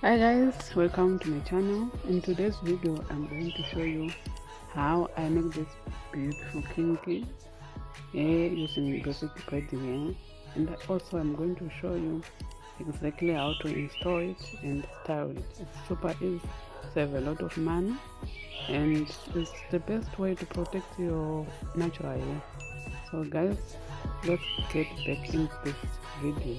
Hi guys, welcome to my channel. In today's video I'm going to show you how I make this beautiful kinky hair using basic braiding hair, and also I'm going to show you exactly how to install it and style it. It's super easy, save a lot of money, and it's the best way to protect your natural hair. So guys, let's get back into this video.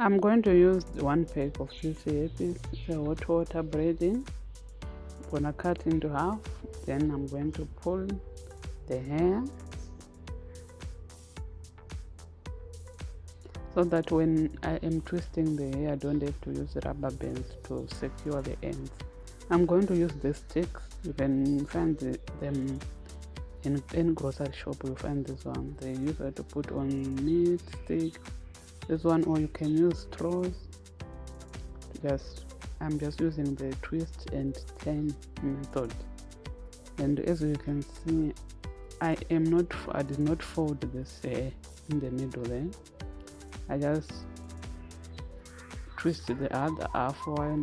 I'm going to use one pack of this hairpiece, the hot water braiding. I'm gonna cut into half, then I'm going to pull the hair so that when I am twisting the hair I don't have to use rubber bands to secure the ends. I'm going to use these sticks. You can find them in any grocery shop. You find this one. They use it to put on meat stick. This one, or you can use straws. I'm just using the twist and turn method. And as you can see, I did not fold this in the middle there. I just twist the other half while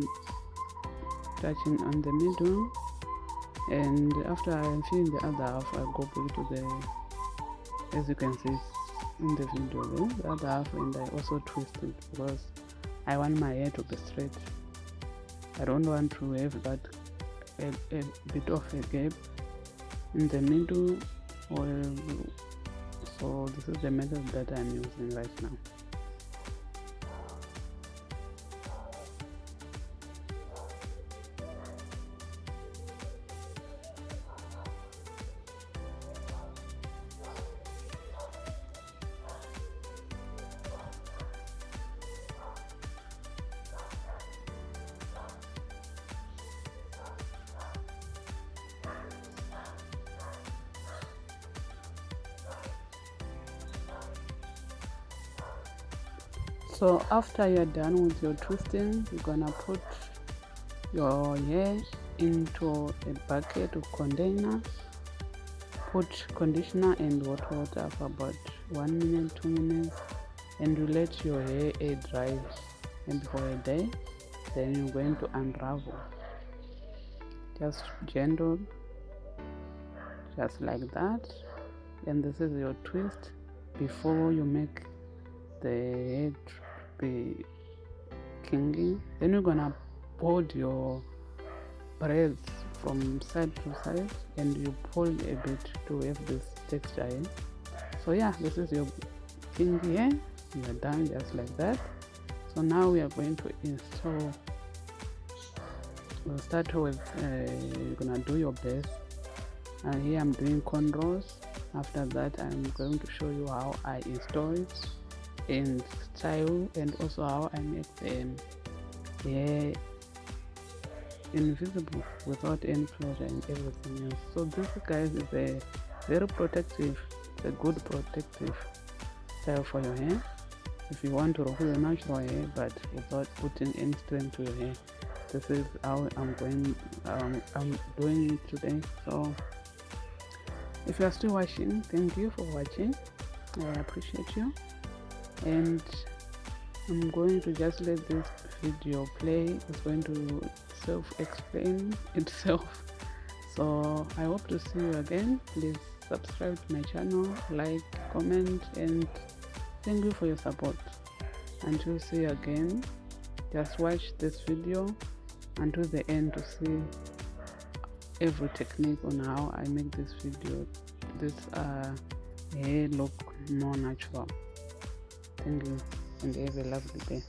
touching on the middle, and after I'm filling the other half I go back to the, as you can see in the video there, the other half, and I also twist it because I want my hair to be straight. I don't want to have that a bit of a gap in the middle, so this is the method that I'm using right now. So after you're done with your twisting, you're gonna put your hair into a bucket or container, put conditioner and hot water for about 1 minute, 2 minutes, and you let your hair air dry maybe for a day. Then you're going to unravel, just gentle, just like that. And this is your twist before you make the hair be kinky. Then you're gonna fold your braids from side to side and you pull a bit to have this texture. So yeah, this is your kinky hair. You're done just like that. So now we are going to install. We'll start with you're gonna do your base. Here I'm doing cornrows. After that I'm going to show you how I install it and style, and also how I make the hair invisible without any closure and everything else. So this, guys, is a very protective, a good protective style for your hair if you want to rock your natural hair but without putting any strain to your hair. This is how I'm doing it today. So if you are still watching, thank you for watching. I appreciate you, and I'm going to just let this video play. It's going to self-explain itself. So I hope to see you again. Please subscribe to my channel, like, comment, and thank you for your support. Until see you again, just watch this video until the end to see every technique on how I make this hair look more natural. Thank you, and have a lovely day.